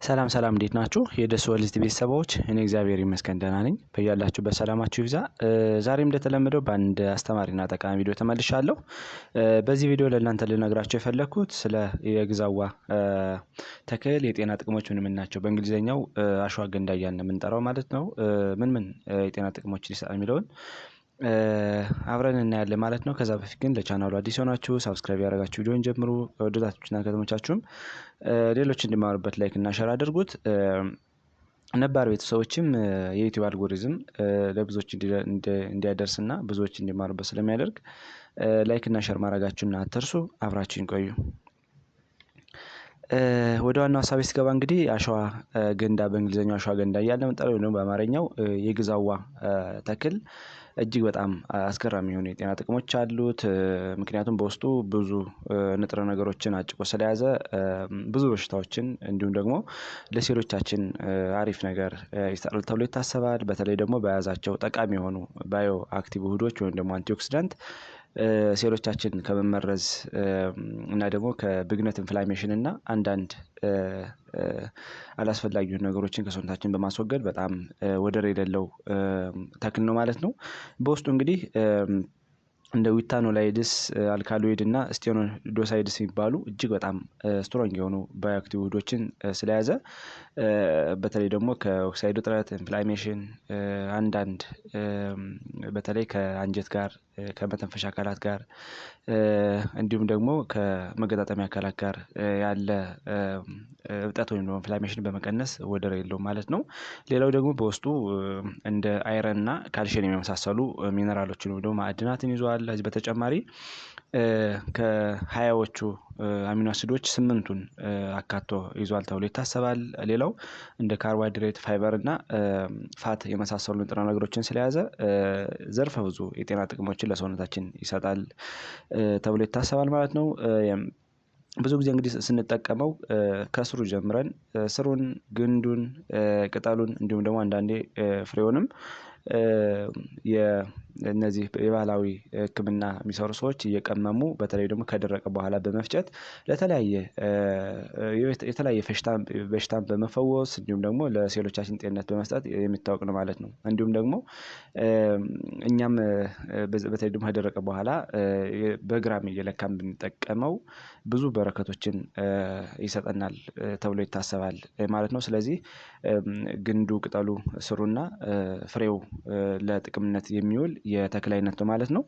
ሰላም ሰላም እንዴት ናችሁ? የደስ ወልድ ቤተሰቦች እኔ እግዚአብሔር ይመስገን ደህና ነኝ። በያላችሁበት ሰላማችሁ ይብዛ። ዛሬም እንደተለመደው በአንድ አስተማሪና ጠቃሚ ቪዲዮ ተመልሻለሁ። በዚህ ቪዲዮ ለእናንተ ልነግራችሁ የፈለኩት ስለ የግዛዋ ተክል የጤና ጥቅሞች ምን ናቸው፣ በእንግሊዝኛው አሽዋገንዳ እያልን የምንጠራው ማለት ነው። ምን የጤና ጥቅሞች ይሰጣል የሚለውን አብረን እናያለን ማለት ነው። ከዛ በፊት ግን ለቻናሉ አዲስ ሆናችሁ ሳብስክራይብ ያደረጋችሁ ቪዲዮን ጀምሩ። ወደታችሁና ከተመቻችሁም ሌሎች እንዲማሩበት ላይክ እና ሼር አድርጉት። ነባር ቤተሰቦችም የዩቲዩብ አልጎሪዝም ለብዙዎች እንዲያደርስና ብዙዎች እንዲማሩበት ስለሚያደርግ ላይክ እና ሼር ማድረጋችሁን አትርሱ። አብራችሁን ቆዩ። ወደ ዋናው ሀሳብ ሲገባ እንግዲህ አሸዋ ገንዳ በእንግሊዝኛው አሸዋ ገንዳ እያለ የምንጠራው ነው። በአማርኛው የግዛዋ ተክል እጅግ በጣም አስገራሚ የሆኑ የጤና ጥቅሞች አሉት። ምክንያቱም በውስጡ ብዙ ንጥረ ነገሮችን አጭቆ ስለያዘ ብዙ በሽታዎችን እንዲሁም ደግሞ ለሴሎቻችን አሪፍ ነገር ይሰጣል ተብሎ ይታሰባል። በተለይ ደግሞ በያዛቸው ጠቃሚ የሆኑ ባዮ አክቲቭ ውህዶች ወይም ደግሞ አንቲኦክሲዳንት ሴሎቻችን ከመመረዝ እና ደግሞ ከብግነት ኢንፍላሜሽን እና አንዳንድ አላስፈላጊ ነገሮችን ከሰውነታችን በማስወገድ በጣም ወደር የሌለው ተክል ነው ማለት ነው። በውስጡ እንግዲህ እንደ ዊታኖላይድስ፣ አልካሎይድ እና ስቴኖዶሳይድስ የሚባሉ እጅግ በጣም ስትሮንግ የሆኑ ባዮአክቲቭ ውህዶችን ስለያዘ በተለይ ደግሞ ከኦክሳይድ ውጥረት ኢንፍላሜሽን አንዳንድ በተለይ ከአንጀት ጋር ከመተንፈሻ አካላት ጋር እንዲሁም ደግሞ ከመገጣጠሚያ አካላት ጋር ያለ እብጠት ወይም ደግሞ ኢንፍላሜሽን በመቀነስ ወደር የለውም ማለት ነው። ሌላው ደግሞ በውስጡ እንደ አይረን እና ካልሽየም የመሳሰሉ ሚነራሎችን ወይም ደግሞ ማዕድናትን ይዟል። ከዚህ በተጨማሪ ከሀያዎቹ አሚኖ አሲዶች 8ቱን አካቶ ይዟል ተብሎ ይታሰባል። ሌላው እንደ ካርቦሃይድሬት፣ ፋይበር እና ፋት የመሳሰሉ ንጥረ ነገሮችን ስለያዘ ዘርፈ ብዙ የጤና ጥቅሞችን ለሰውነታችን ይሰጣል ተብሎ ይታሰባል ማለት ነው። ብዙ ጊዜ እንግዲህ ስንጠቀመው ከስሩ ጀምረን ስሩን፣ ግንዱን፣ ቅጠሉን እንዲሁም ደግሞ አንዳንዴ ፍሬውንም የነዚህ የባህላዊ ሕክምና የሚሰሩ ሰዎች እየቀመሙ በተለይ ደግሞ ከደረቀ በኋላ በመፍጨት ለተለያየ የተለያየ በሽታን በመፈወስ እንዲሁም ደግሞ ለሴሎቻችን ጤንነት በመስጠት የሚታወቅ ነው ማለት ነው። እንዲሁም ደግሞ እኛም በተለይ ደግሞ ከደረቀ በኋላ በግራም እየለካን ብንጠቀመው ብዙ በረከቶችን ይሰጠናል ተብሎ ይታሰባል ማለት ነው። ስለዚህ ግንዱ፣ ቅጠሉ፣ ስሩና ፍሬው ለጥቅምነት የሚውል የተክል አይነት ነው ማለት ነው።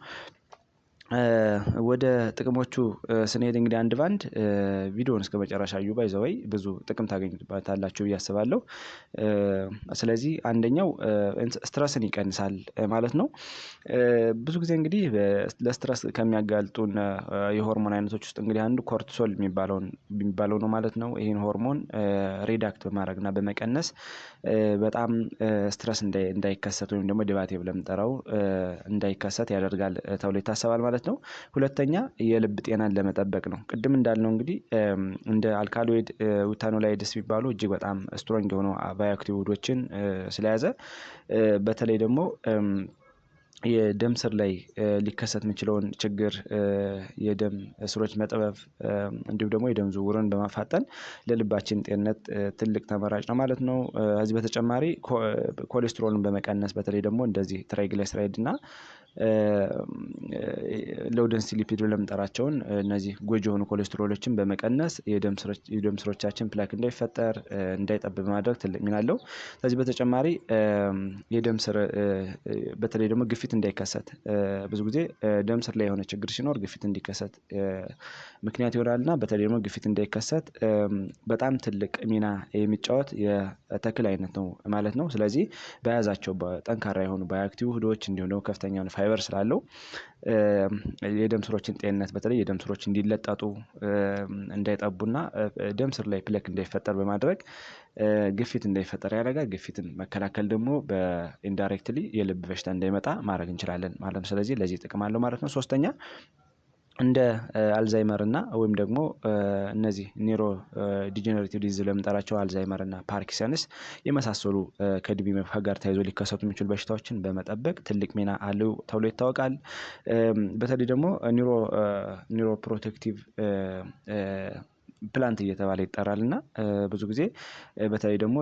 ወደ ጥቅሞቹ ስንሄድ እንግዲህ አንድ ባንድ ቪዲዮውን እስከ መጨረሻ እዩ። ባይ ዘ ወይ ብዙ ጥቅም ታገኙበታላችሁ ብዬ አስባለሁ። ስለዚህ አንደኛው ስትረስን ይቀንሳል ማለት ነው። ብዙ ጊዜ እንግዲህ ለስትረስ ከሚያጋልጡን የሆርሞን አይነቶች ውስጥ እንግዲህ አንዱ ኮርቲሶል የሚባለው ነው ማለት ነው። ይህን ሆርሞን ሪዳክት በማድረግና በመቀነስ በጣም ስትረስ እንዳይከሰት ወይም ደግሞ ዲባቴ ብለን የምንጠራው እንዳይከሰት ያደርጋል ተብሎ ይታሰባል ማለት ነው። ሁለተኛ የልብ ጤናን ለመጠበቅ ነው። ቅድም እንዳልነው እንግዲህ እንደ አልካሎይድ፣ ዊታኖላይድስ የሚባሉ እጅግ በጣም ስትሮንግ የሆኑ ባዮአክቲቭ ውህዶችን ስለያዘ በተለይ ደግሞ የደም ስር ላይ ሊከሰት የሚችለውን ችግር የደም ስሮች መጥበብ እንዲሁም ደግሞ የደም ዝውውርን በማፋጠን ለልባችን ጤንነት ትልቅ ተመራጭ ነው ማለት ነው። ከዚህ በተጨማሪ ኮሌስትሮልን በመቀነስ በተለይ ደግሞ እንደዚህ ትራይግሊሰራይድ እና ሎው ዴንሲቲ ሊፒድ ብለን የምንጠራቸውን እነዚህ ጎጂ የሆኑ ኮሌስትሮሎችን በመቀነስ የደም ስሮቻችን ፕላክ እንዳይፈጠር እንዳይጠብ በማድረግ ትልቅ ሚና አለው። ከዚህ በተጨማሪ የደም ስር በተለይ ደግሞ ግፊት እንዳይከሰት ብዙ ጊዜ ደም ስር ላይ የሆነ ችግር ሲኖር ግፊት እንዲከሰት ምክንያት ይሆናልና በተለይ ደግሞ ግፊት እንዳይከሰት በጣም ትልቅ ሚና የሚጫወት የተክል አይነት ነው ማለት ነው። ስለዚህ በያዛቸው ጠንካራ የሆኑ ባዮአክቲቭ ውህዶች እንዲሁም ደግሞ ከፍተኛ የሆነ ፋይበር ስላለው የደም ስሮችን ጤንነት በተለይ የደም ስሮች እንዲለጠጡ እንዳይጠቡና ደም ስር ላይ ፕሌክ እንዳይፈጠር በማድረግ ግፊት እንዳይፈጠር ያደርጋል። ግፊትን መከላከል ደግሞ በኢንዳይሬክትሊ የልብ በሽታ እንዳይመጣ ማድረግ እንችላለን ማለት ነው። ስለዚህ ለዚህ ጥቅም አለው ማለት ነው። ሶስተኛ እንደ አልዛይመር እና ወይም ደግሞ እነዚህ ኒውሮ ዲጀነሬቲቭ ዲዚዝ ለምንጠራቸው አልዛይመር እና ፓርኪንሰንስ የመሳሰሉ ከእድሜ መግፋት ጋር ተያይዞ ሊከሰቱ የሚችሉ በሽታዎችን በመጠበቅ ትልቅ ሚና አለው ተብሎ ይታወቃል። በተለይ ደግሞ ኒውሮ ፕሮቴክቲቭ ፕላንት እየተባለ ይጠራል እና ብዙ ጊዜ በተለይ ደግሞ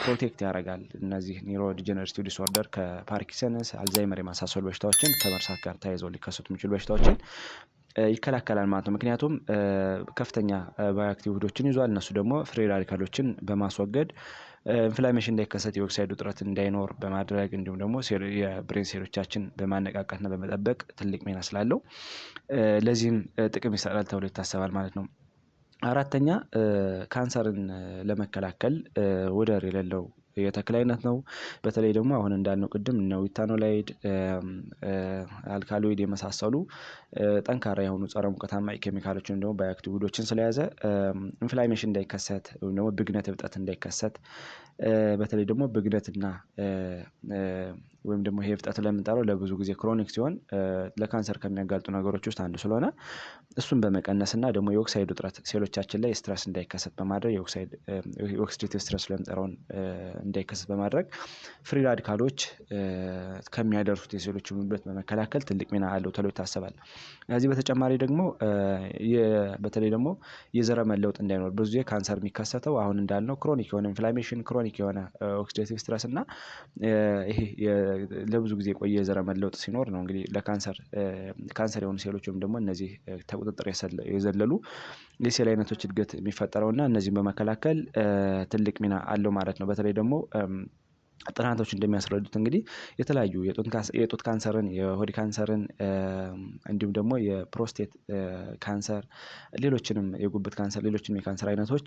ፕሮቴክት ያደርጋል እነዚህ ኒውሮ ዲጀነሬቲቭ ዲስኦርደር ከፓርኪንሰንስ፣ አልዛይመር የመሳሰሉ በሽታዎችን ከመርሳት ጋር ተያይዘው ሊከሰቱ የሚችሉ በሽታዎችን ይከላከላል ማለት ነው። ምክንያቱም ከፍተኛ ባዮአክቲቭ ውህዶችን ይዟል። እነሱ ደግሞ ፍሪ ራዲካሎችን በማስወገድ ኢንፍላሜሽን እንዳይከሰት የኦክሳይድ ውጥረት እንዳይኖር በማድረግ እንዲሁም ደግሞ የብሬን ሴሎቻችን በማነቃቃትና በመጠበቅ ትልቅ ሚና ስላለው ለዚህም ጥቅም ይሰጣል ተብሎ ይታሰባል ማለት ነው። አራተኛ ካንሰርን ለመከላከል ወደር የሌለው የተክል አይነት ነው። በተለይ ደግሞ አሁን እንዳልነው ቅድም እነ ዊታኖላይድ፣ አልካሎይድ የመሳሰሉ ጠንካራ የሆኑ ጸረ ሙቀታማ ኬሚካሎችን ደግሞ ባዮአክቲቭ ውህዶችን ስለያዘ ኢንፍላሜሽን እንዳይከሰት ወይም ደግሞ ብግነት፣ እብጠት እንዳይከሰት በተለይ ደግሞ ብግነትና ወይም ደግሞ ይሄ እብጠት ለምንጠራው ለብዙ ጊዜ ክሮኒክ ሲሆን ለካንሰር ከሚያጋልጡ ነገሮች ውስጥ አንዱ ስለሆነ እሱን በመቀነስና ደግሞ የኦክሳይድ ውጥረት ሴሎቻችን ላይ ስትረስ እንዳይከሰት በማድረግ የኦክሲዴቲቭ ስትረስ ለምንጠራውን እንዳይከሰት በማድረግ ፍሪ ራዲካሎች ከሚያደርሱት የሴሎች ውድመት በመከላከል ትልቅ ሚና አለው ተብሎ ይታሰባል። ከዚህ በተጨማሪ ደግሞ በተለይ ደግሞ የዘረመል ለውጥ እንዳይኖር ብዙ ጊዜ ካንሰር የሚከሰተው አሁን እንዳልነው ክሮኒክ የሆነ ኢንፍላሜሽን፣ ክሮኒክ የሆነ ኦክሲዴቲቭ ስትረስ እና ይሄ ለብዙ ጊዜ የቆየ የዘረመል ለውጥ ሲኖር ነው እንግዲህ ለካንሰር የሆኑ ሴሎች ወይም ደግሞ እነዚህ ከቁጥጥር የዘለሉ የሴል አይነቶች እድገት የሚፈጠረውና እነዚህን በመከላከል ትልቅ ሚና አለው ማለት ነው። በተለይ ደግሞ ጥናቶች እንደሚያስረዱት እንግዲህ የተለያዩ የጡት ካንሰርን፣ የሆድ ካንሰርን እንዲሁም ደግሞ የፕሮስቴት ካንሰር፣ ሌሎችንም የጉበት ካንሰር፣ ሌሎችንም የካንሰር አይነቶች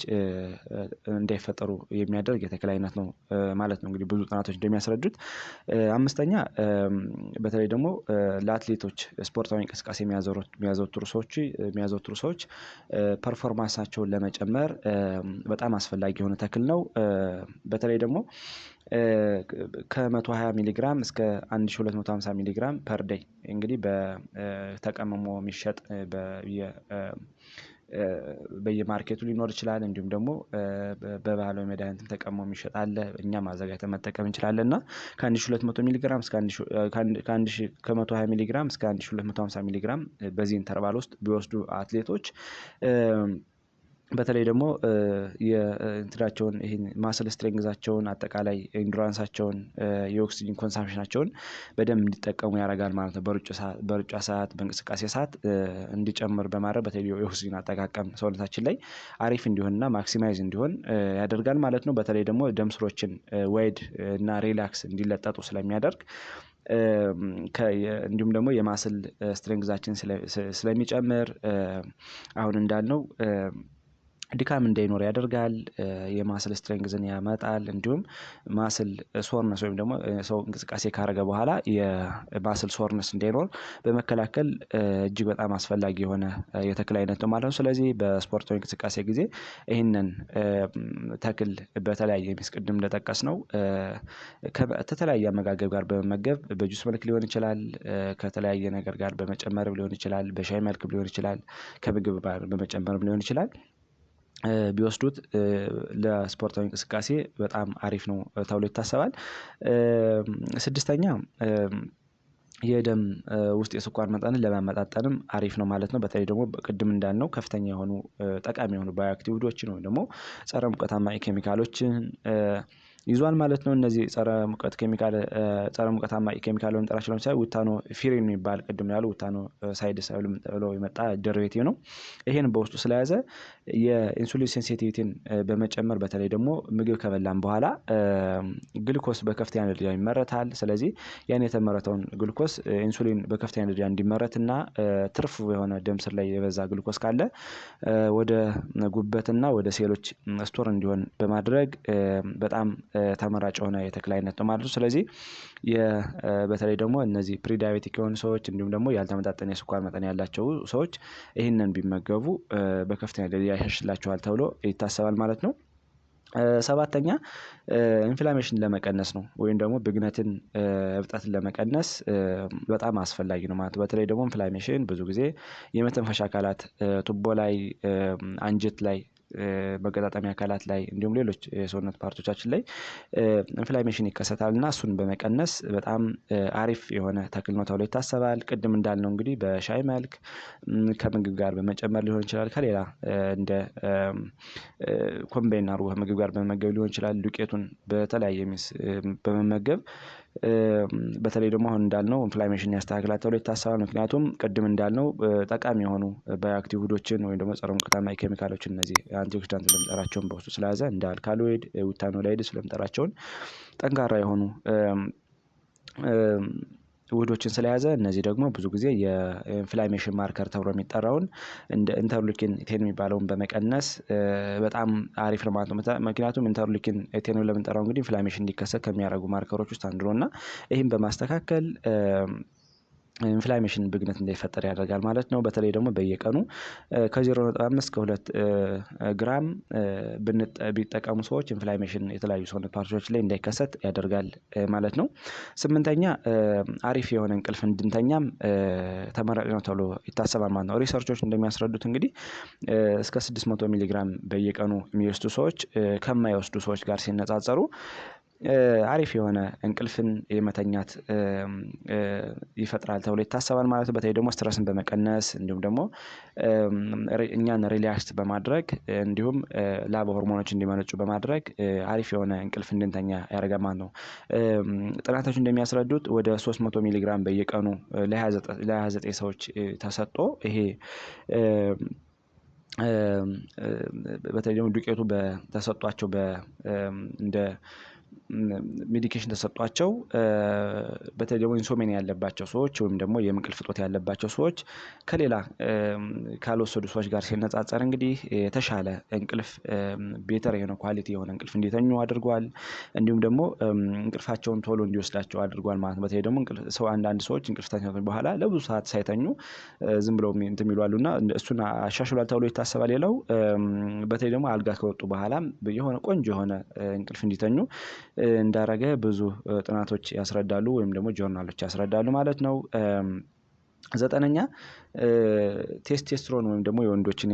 እንዳይፈጠሩ የሚያደርግ የተክል አይነት ነው ማለት ነው እንግዲህ ብዙ ጥናቶች እንደሚያስረዱት። አምስተኛ በተለይ ደግሞ ለአትሌቶች ስፖርታዊ እንቅስቃሴ የሚያዘወትሩ ሰዎች ፐርፎርማንሳቸውን ለመጨመር በጣም አስፈላጊ የሆነ ተክል ነው። በተለይ ደግሞ ከ120 ሚሊግራም እስከ 1250 ሚሊግራም ፐር ዴይ እንግዲህ በተቀምሞ የሚሸጥ በየማርኬቱ ሊኖር ይችላል። እንዲሁም ደግሞ በባህላዊ መድኃኒትም ተቀምሞ የሚሸጥ አለ። እኛም አዘጋጅተን መጠቀም እንችላለን እና ከ1200 ሚሊግራም ከ120 ሚሊግራም እስከ 1250 ሚሊግራም በዚህ ኢንተርቫል ውስጥ ቢወስዱ አትሌቶች በተለይ ደግሞ የእንትናቸውን ይሄን ማስል ስትሬንግዛቸውን፣ አጠቃላይ ኢንዱራንሳቸውን፣ የኦክሲጅን ኮንሳምፕሽናቸውን በደንብ እንዲጠቀሙ ያደርጋል ማለት ነው። በሩጫ ሰዓት፣ በእንቅስቃሴ ሰዓት እንዲጨምር በማድረግ በተለይ የኦክሲጅን አጠቃቀም ሰውነታችን ላይ አሪፍ እንዲሆንና ማክሲማይዝ እንዲሆን ያደርጋል ማለት ነው። በተለይ ደግሞ ደም ስሮችን ዋይድ እና ሪላክስ እንዲለጠጡ ስለሚያደርግ እንዲሁም ደግሞ የማስል ስትሬንግዛችን ስለሚጨምር አሁን እንዳልነው ድካም እንዳይኖር ያደርጋል። የማስል ስትሬንግዝን ያመጣል። እንዲሁም ማስል ሶርነስ ወይም ደግሞ ሰው እንቅስቃሴ ካደረገ በኋላ የማስል ሶርነስ እንዳይኖር በመከላከል እጅግ በጣም አስፈላጊ የሆነ የተክል አይነት ነው ማለት ነው። ስለዚህ በስፖርታዊ እንቅስቃሴ ጊዜ ይህንን ተክል በተለያየ ቅድም እንደጠቀስነው ከተለያየ አመጋገብ ጋር በመመገብ በጁስ መልክ ሊሆን ይችላል፣ ከተለያየ ነገር ጋር በመጨመርም ሊሆን ይችላል፣ በሻይ መልክም ሊሆን ይችላል፣ ከምግብ በመጨመርም ሊሆን ይችላል ቢወስዱት ለስፖርታዊ እንቅስቃሴ በጣም አሪፍ ነው ተብሎ ይታሰባል። ስድስተኛ የደም ውስጥ የስኳር መጠንን ለማመጣጠንም አሪፍ ነው ማለት ነው። በተለይ ደግሞ ቅድም እንዳልነው ከፍተኛ የሆኑ ጠቃሚ የሆኑ ባዮአክቲቭ ውህዶችን ወይም ደግሞ ጸረ ሙቀታማ ኬሚካሎችን ይዟል ማለት ነው። እነዚህ ጸረ ሙቀታማ ኬሚካል ልንጠራቸው ለምሳሌ ዊታኖ ፊሪን የሚባል ቅድም ያለው ዊታኖ ሳይድስ ብሎ የመጣ ደሪቬቲቭ ነው። ይሄን በውስጡ ስለያዘ የኢንሱሊን ሴንሲቲቪቲን በመጨመር በተለይ ደግሞ ምግብ ከበላን በኋላ ግሉኮስ በከፍተኛ ደረጃ ይመረታል። ስለዚህ ያን የተመረተውን ግሉኮስ ኢንሱሊን በከፍተኛ ደረጃ እንዲመረትና ትርፍ የሆነ ደም ስር ላይ የበዛ ግሉኮስ ካለ ወደ ጉበትና ወደ ሴሎች ስቶር እንዲሆን በማድረግ በጣም ተመራጭ የሆነ የተክል አይነት ነው ማለት ነው። ስለዚህ በተለይ ደግሞ እነዚህ ፕሪዳያቤቲክ የሆኑ ሰዎች እንዲሁም ደግሞ ያልተመጣጠነ የስኳር መጠን ያላቸው ሰዎች ይህንን ቢመገቡ በከፍተኛ ደረጃ ያሻሽላቸዋል ተብሎ ይታሰባል ማለት ነው። ሰባተኛ ኢንፍላሜሽን ለመቀነስ ነው ወይም ደግሞ ብግነትን፣ እብጠትን ለመቀነስ በጣም አስፈላጊ ነው ማለት ነው። በተለይ ደግሞ ኢንፍላሜሽን ብዙ ጊዜ የመተንፈሻ አካላት ቱቦ ላይ፣ አንጀት ላይ መገጣጠሚያ አካላት ላይ እንዲሁም ሌሎች የሰውነት ፓርቶቻችን ላይ ኢንፍላሜሽን ይከሰታል እና እሱን በመቀነስ በጣም አሪፍ የሆነ ተክል ነው ተብሎ ይታሰባል። ቅድም እንዳልነው እንግዲህ በሻይ መልክ ከምግብ ጋር በመጨመር ሊሆን ይችላል። ከሌላ እንደ ኮምባይን አድርጎ ከምግብ ጋር በመመገብ ሊሆን ይችላል። ዱቄቱን በተለያየ ሚስ በመመገብ በተለይ ደግሞ አሁን እንዳልነው ኢንፍላሜሽን ያስተካክላል ተብሎ ይታሰባል። ምክንያቱም ቅድም እንዳልነው ጠቃሚ የሆኑ ባዮአክቲቭ ውህዶችን ወይም ደግሞ ጸረ ሙቀታማ ኬሚካሎችን እነዚህ አንቲኦክሲዳንት ስለምንጠራቸውን በውስጡ ስለያዘ እንደ አልካሎይድ፣ ዊታኖላይድ ስለምንጠራቸውን ጠንካራ የሆኑ ውህዶችን ስለያዘ እነዚህ ደግሞ ብዙ ጊዜ የኢንፍላሜሽን ማርከር ተብሎ የሚጠራውን እንደ ኢንተርሉኪን 10 የሚባለውን በመቀነስ በጣም አሪፍ ነው ማለት ነው። ምክንያቱም ኢንተርሉኪን 10 ለምንጠራው እንግዲህ ኢንፍላሜሽን እንዲከሰት ከሚያደርጉ ማርከሮች ውስጥ አንዱ ነው እና ይህም በማስተካከል ኢንፍላሜሽን ብግነት እንዳይፈጠር ያደርጋል ማለት ነው። በተለይ ደግሞ በየቀኑ ከ0.5 እስከ 2 ግራም ቢጠቀሙ ሰዎች ኢንፍላሜሽን የተለያዩ ሰውነት ፓርቶች ላይ እንዳይከሰት ያደርጋል ማለት ነው። 8ኛ አሪፍ የሆነ እንቅልፍ እንድንተኛም ተመራጭ ነው ተብሎ ይታሰባል ማለት ነው። ሪሰርቾች እንደሚያስረዱት እንግዲህ እስከ 600 ሚሊግራም በየቀኑ የሚወስዱ ሰዎች ከማይወስዱ ሰዎች ጋር ሲነጻጸሩ አሪፍ የሆነ እንቅልፍን የመተኛት ይፈጥራል ተብሎ ይታሰባል ማለት ነው። በተለይ ደግሞ ስትረስን በመቀነስ እንዲሁም ደግሞ እኛን ሪላክስ በማድረግ እንዲሁም ላብ ሆርሞኖች እንዲመነጩ በማድረግ አሪፍ የሆነ እንቅልፍ እንድንተኛ ያደርጋል ማለት ነው። ጥናቶች እንደሚያስረዱት ወደ 300 ሚሊግራም በየቀኑ ለ29 ሰዎች ተሰጥቶ ይሄ በተለይ ደግሞ ዱቄቱ በተሰጧቸው እንደ ሜዲኬሽን ተሰጧቸው በተለይ ደግሞ ኢንሶሜኒያ ያለባቸው ሰዎች ወይም ደግሞ የእንቅልፍ እጦት ያለባቸው ሰዎች ከሌላ ካልወሰዱ ሰዎች ጋር ሲነጻጸር እንግዲህ የተሻለ እንቅልፍ ቤተር የሆነ ኳሊቲ የሆነ እንቅልፍ እንዲተኙ አድርጓል። እንዲሁም ደግሞ እንቅልፋቸውን ቶሎ እንዲወስዳቸው አድርጓል ማለት ነው። በተለይ ደግሞ ሰው አንዳንድ ሰዎች እንቅልፍ ተኝተው በኋላ ለብዙ ሰዓት ሳይተኙ ዝም ብለው እንትን የሚሉ አሉና እሱን አሻሽሏል ተብሎ ይታሰባል። ሌላው በተለይ ደግሞ አልጋ ከወጡ በኋላ የሆነ ቆንጆ የሆነ እንቅልፍ እንዲተኙ እንዳረገ ብዙ ጥናቶች ያስረዳሉ ወይም ደግሞ ጆርናሎች ያስረዳሉ ማለት ነው። 9ኛ ቴስቴስትሮን ወይም ደግሞ የወንዶችን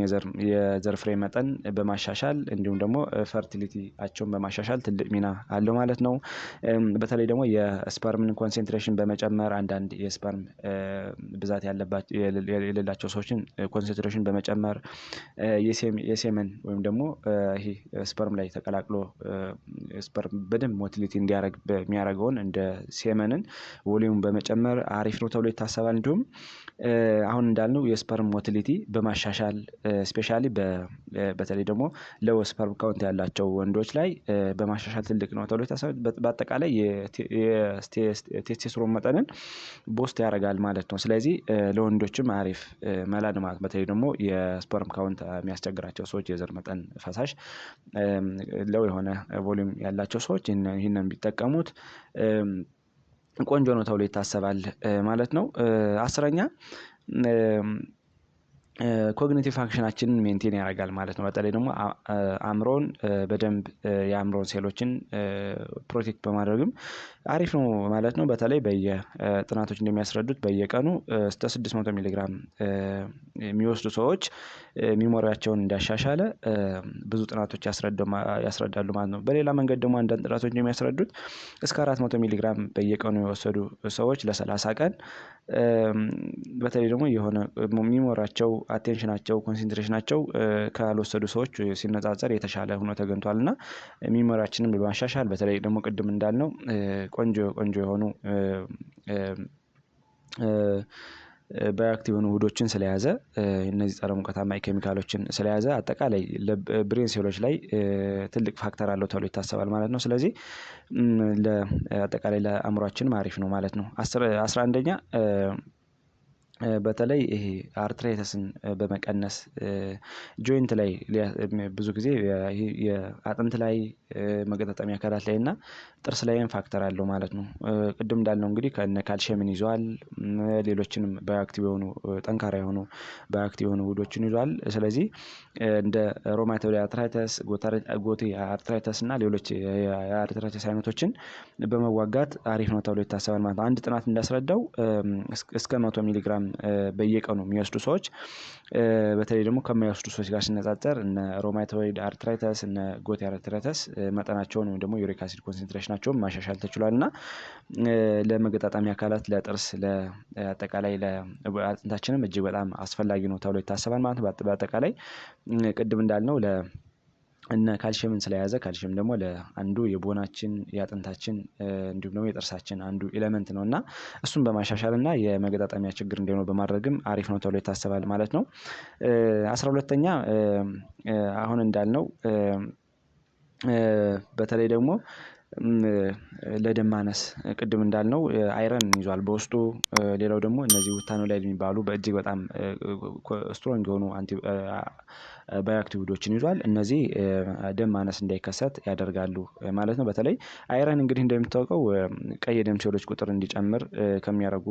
የዘር ፍሬ መጠን በማሻሻል እንዲሁም ደግሞ ፈርቲሊቲያቸውን በማሻሻል ትልቅ ሚና አለው ማለት ነው። በተለይ ደግሞ የስፐርምን ኮንሰንትሬሽን በመጨመር አንዳንድ የስፐርም ብዛት የሌላቸው ሰዎችን ኮንሰንትሬሽን በመጨመር የሴመን ወይም ደግሞ ይሄ ስፐርም ላይ ተቀላቅሎ ስፐርም በደንብ ሞቲሊቲ እንዲያደርግ የሚያደርገውን እንደ ሴመንን ቮሊዩም በመጨመር አሪፍ ነው ተብሎ ይታሰባል። እንዲሁም አሁን እንዳልነው የስፐርም ሞቲሊቲ በማሻሻል ስፔሻሊ በተለይ ደግሞ ሎው ስፐርም ካውንት ያላቸው ወንዶች ላይ በማሻሻል ትልቅ ነው ተብሎ ይታሰባል። በአጠቃላይ የቴስቴስትሮን መጠንን ቦስት ያደርጋል ማለት ነው። ስለዚህ ለወንዶችም አሪፍ መላ ነው ማለት በተለይ ደግሞ የስፐርም ካውንት የሚያስቸግራቸው ሰዎች የዘር መጠን ፈሳሽ ሎው የሆነ ቮሊዩም ያላቸው ሰዎች ይህንን ቢጠቀሙት ቆንጆ ነው ተብሎ ይታሰባል ማለት ነው። 10ኛ ኮግኒቲቭ ፋንክሽናችንን ሜንቴን ያደርጋል ማለት ነው። በተለይ ደግሞ አእምሮን በደንብ የአእምሮን ሴሎችን ፕሮቴክት በማድረግም አሪፍ ነው ማለት ነው። በተለይ በየጥናቶች እንደሚያስረዱት በየቀኑ እስከ 600 ሚሊግራም የሚወስዱ ሰዎች ሚሞሪያቸውን እንዳሻሻለ ብዙ ጥናቶች ያስረዳሉ ማለት ነው። በሌላ መንገድ ደግሞ አንዳንድ ጥናቶች እንደሚያስረዱት እስከ 400 ሚሊግራም በየቀኑ የወሰዱ ሰዎች ለ30 ቀን በተለይ ደግሞ የሆነ ሚሞሪያቸው አቴንሽናቸው ኮንሰንትሬሽናቸው ካልወሰዱ ሰዎች ሲነጻጸር የተሻለ ሆኖ ተገኝቷል እና ሚሞሪያችንን በማሻሻል በተለይ ደግሞ ቅድም እንዳልነው ቆንጆ የሆኑ ባዮአክቲቭ የሆኑ ውህዶችን ስለያዘ እነዚህ ጸረ ሙቀታማ ኬሚካሎችን ስለያዘ አጠቃላይ ለብሬን ሴሎች ላይ ትልቅ ፋክተር አለው ተብሎ ይታሰባል ማለት ነው። ስለዚህ ለአጠቃላይ ለአእምሯችንም አሪፍ ነው ማለት ነው። 11ኛ በተለይ ይሄ አርትራይተስን በመቀነስ ጆይንት ላይ ብዙ ጊዜ የአጥንት ላይ መገጣጠሚያ አካላት ላይ እና ጥርስ ላይም ፋክተር አለው ማለት ነው። ቅድም እንዳልነው እንግዲህ ከነ ካልሽየምን ይዟል ሌሎችንም ባዮአክቲቭ የሆኑ ጠንካራ የሆኑ ባዮአክቲቭ የሆኑ ውህዶችን ይዟል። ስለዚህ እንደ ሮማቶይድ አርትራይተስ ጎቴ አርትራይተስ እና ሌሎች የአርትራይተስ አይነቶችን በመዋጋት አሪፍ ነው ተብሎ ይታሰባል ማለት ነው። አንድ ጥናት እንዳስረዳው እስከ 100 ሚሊግራም በየቀኑ የሚወስዱ ሰዎች በተለይ ደግሞ ከማይወስዱ ሰዎች ጋር ሲነጻጸር እነ ሮማቶይድ አርትራይተስ እነ ጎቲ አርትራይተስ መጠናቸውን ወይም ደግሞ ዩሪክ አሲድ ኮንሰንትሬሽናቸውን ማሻሻል ተችሏል እና ለመገጣጠሚያ አካላት፣ ለጥርስ፣ ለአጠቃላይ ለአጥንታችንም እጅግ በጣም አስፈላጊ ነው ተብሎ ይታሰባል ማለት ነው። በአጠቃላይ ቅድም እንዳልነው እነ ካልሽየምን ስለያዘ ካልሽየም ደግሞ ለአንዱ የቦናችን የአጥንታችን እንዲሁም ደግሞ የጥርሳችን አንዱ ኤሌመንት ነው እና እሱን በማሻሻል እና የመገጣጠሚያ ችግር እንዳይኖር በማድረግም አሪፍ ነው ተብሎ ይታሰባል ማለት ነው። 12ኛ አሁን እንዳልነው በተለይ ደግሞ ለደም ማነስ ቅድም እንዳልነው አይረን ይዟል በውስጡ። ሌላው ደግሞ እነዚህ ውታኖላይድ የሚባሉ በእጅግ በጣም ስትሮንግ የሆኑ ባዮአክቲቭ ውህዶችን ይዟል። እነዚህ ደም ማነስ እንዳይከሰት ያደርጋሉ ማለት ነው። በተለይ አይረን እንግዲህ እንደሚታወቀው ቀይ የደም ሴሎች ቁጥር እንዲጨምር ከሚያደርጉ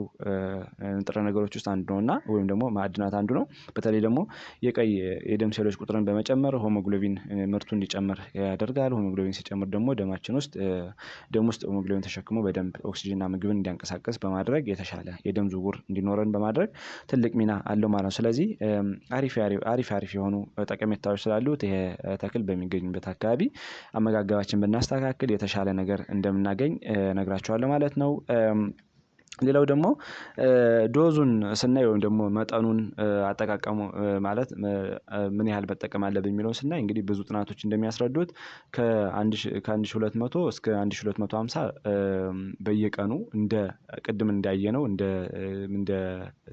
ንጥረ ነገሮች ውስጥ አንዱ ነው እና ወይም ደግሞ ማዕድናት አንዱ ነው። በተለይ ደግሞ የቀይ የደም ሴሎች ቁጥርን በመጨመር ሆሞግሎቢን ምርቱ እንዲጨምር ያደርጋል። ሆሞግሎቢን ሲጨምር ደግሞ ደማችን ውስጥ ደም ውስጥ ሆሞግሎቢን ተሸክሞ በደንብ ኦክሲጅንና ምግብን እንዲያንቀሳቀስ በማድረግ የተሻለ የደም ዝውውር እንዲኖረን በማድረግ ትልቅ ሚና አለው ማለት ነው። ስለዚህ አሪፍ የሆኑ ጠቀሜታዎች ስላሉት ይሄ ተክል በሚገኝበት አካባቢ አመጋገባችን ብናስተካክል የተሻለ ነገር እንደምናገኝ እነግራችኋለሁ ማለት ነው። ሌላው ደግሞ ዶዙን ስናይ ወይም ደግሞ መጠኑን አጠቃቀሙ ማለት ምን ያህል መጠቀም አለብን የሚለውን ስናይ እንግዲህ ብዙ ጥናቶች እንደሚያስረዱት ከ1200 እስከ 1250 በየቀኑ እንደ ቅድም እንዳየነው እንደ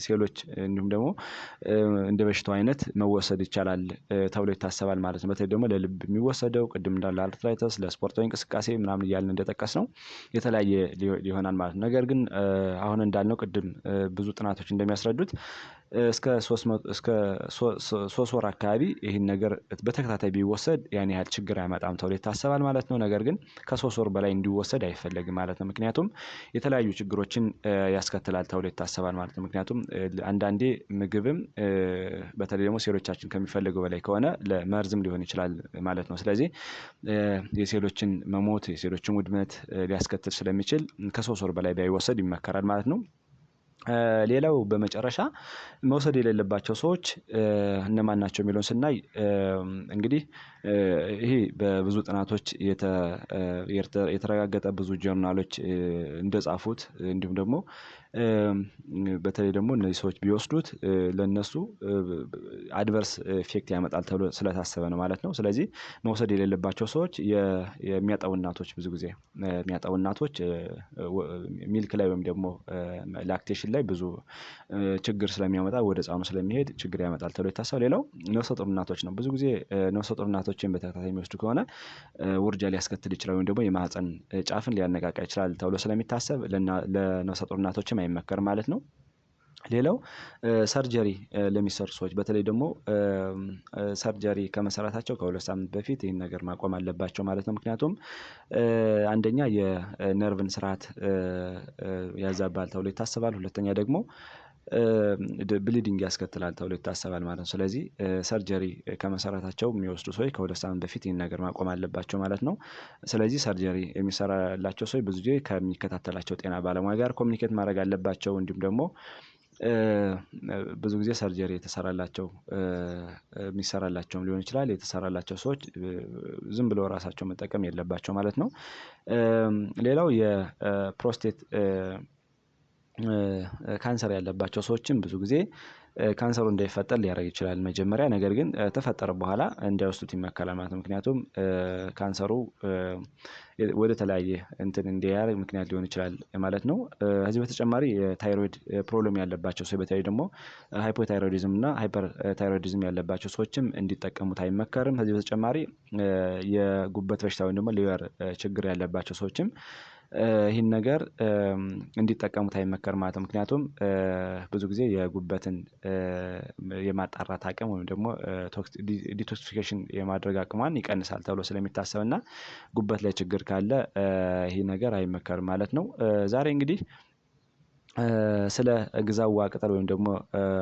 ሴሎች እንዲሁም ደግሞ እንደ በሽታው አይነት መወሰድ ይቻላል ተብሎ ይታሰባል ማለት ነው። በተለይ ደግሞ ለልብ የሚወሰደው ቅድም እንዳለ አርትራይተስ ለስፖርታዊ እንቅስቃሴ ምናምን እያልን እንደጠቀስነው የተለያየ ይሆናል ማለት ነው። ነገር ግን አሁን እንዳልነው ቅድም ብዙ ጥናቶች እንደሚያስረዱት እስከ 3 ወር አካባቢ ይህን ነገር በተከታታይ ቢወሰድ ያን ያህል ችግር አያመጣም ተብሎ ይታሰባል ማለት ነው። ነገር ግን ከ3 ወር በላይ እንዲወሰድ አይፈለግም ማለት ነው። ምክንያቱም የተለያዩ ችግሮችን ያስከትላል ተብሎ ይታሰባል ማለት ነው። ምክንያቱም አንዳንዴ ምግብም በተለይ ደግሞ ሴሎቻችን ከሚፈልገው በላይ ከሆነ ለመርዝም ሊሆን ይችላል ማለት ነው። ስለዚህ የሴሎችን መሞት የሴሎችን ውድመት ሊያስከትል ስለሚችል ከ3 ወር በላይ ባይወሰድ ይመከራል ማለት ነው። ሌላው በመጨረሻ መውሰድ የሌለባቸው ሰዎች እነማን ናቸው የሚለውን ስናይ እንግዲህ ይሄ በብዙ ጥናቶች የተረጋገጠ ብዙ ጆርናሎች እንደጻፉት እንዲሁም ደግሞ በተለይ ደግሞ እነዚህ ሰዎች ቢወስዱት ለነሱ አድቨርስ ኢፌክት ያመጣል ተብሎ ስለታሰበ ነው ማለት ነው። ስለዚህ መውሰድ የሌለባቸው ሰዎች የሚያጠቡ እናቶች ብዙ ጊዜ የሚያጠቡ እናቶች ሚልክ ላይ ወይም ደግሞ ላክቴሽን ላይ ብዙ ችግር ስለሚያመጣ ወደ ህፃኑ ስለሚሄድ ችግር ያመጣል ተብሎ ይታሰባል። ሌላው ነፍሰ ጡር እናቶች ነው። ብዙ ጊዜ ነፍሰ ጡር እናቶችን በተከታታይ የሚወስዱ ከሆነ ውርጃ ሊያስከትል ይችላል ወይም ደግሞ የማህፀን ጫፍን ሊያነቃቃ ይችላል ተብሎ ስለሚታሰብ ለነፍሰ ጡር እናቶችም አይመከርም ማለት ነው። ሌላው ሰርጀሪ ለሚሰሩ ሰዎች በተለይ ደግሞ ሰርጀሪ ከመሰራታቸው ከ2 ሳምንት በፊት ይህን ነገር ማቆም አለባቸው ማለት ነው። ምክንያቱም አንደኛ የነርቭን ስርዓት ያዛባል ተብሎ ይታሰባል። ሁለተኛ ደግሞ ብሊዲንግ ያስከትላል ተብሎ ይታሰባል ማለት ነው። ስለዚህ ሰርጀሪ ከመሰራታቸው የሚወስዱ ሰዎች ከ2 ሳምንት በፊት ይህን ነገር ማቆም አለባቸው ማለት ነው። ስለዚህ ሰርጀሪ የሚሰራላቸው ሰዎች ብዙ ጊዜ ከሚከታተላቸው ጤና ባለሙያ ጋር ኮሚኒኬት ማድረግ አለባቸው። እንዲሁም ደግሞ ብዙ ጊዜ ሰርጀሪ የተሰራላቸው የሚሰራላቸውም ሊሆን ይችላል የተሰራላቸው ሰዎች ዝም ብለው ራሳቸው መጠቀም የለባቸው ማለት ነው። ሌላው የፕሮስቴት ካንሰር ያለባቸው ሰዎችም ብዙ ጊዜ ካንሰሩ እንዳይፈጠር ሊያደርግ ይችላል መጀመሪያ ነገር ግን ተፈጠረ በኋላ እንዳይወስዱት ይመከራል ማለት ነው። ምክንያቱም ካንሰሩ ወደ ተለያየ እንትን እንዲያደርግ ምክንያት ሊሆን ይችላል ማለት ነው። ከዚህ በተጨማሪ የታይሮይድ ፕሮብሌም ያለባቸው ሰው በተለይ ደግሞ ሃይፖታይሮይዲዝም እና ሃይፐር ታይሮይዲዝም ያለባቸው ሰዎችም እንዲጠቀሙት አይመከርም። ከዚህ በተጨማሪ የጉበት በሽታ ወይም ደግሞ ሊቨር ችግር ያለባቸው ሰዎችም ይህን ነገር እንዲጠቀሙት አይመከርም ማለት ነው። ምክንያቱም ብዙ ጊዜ የጉበትን የማጣራት አቅም ወይም ደግሞ ዲቶክሲፊኬሽን የማድረግ አቅሟን ይቀንሳል ተብሎ ስለሚታሰብ እና ጉበት ላይ ችግር ካለ ይሄ ነገር አይመከርም ማለት ነው። ዛሬ እንግዲህ ስለ ግዛዋ ቅጠል ወይም ደግሞ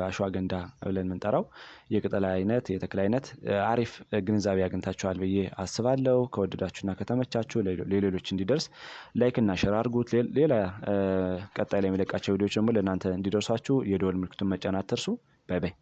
አሽዋገንዳ ብለን የምንጠራው የቅጠል አይነት የተክል አይነት አሪፍ ግንዛቤ አግኝታችኋል ብዬ አስባለሁ። ከወደዳችሁና ከተመቻችሁ ለሌሎች እንዲደርስ ላይክ እና ሼር አድርጉት። ሌላ ቀጣይ ላይ የሚለቃቸው ቪዲዮዎች ደግሞ ለእናንተ እንዲደርሷችሁ የደወል ምልክቱን መጫን አትርሱ። ባይ ባይ።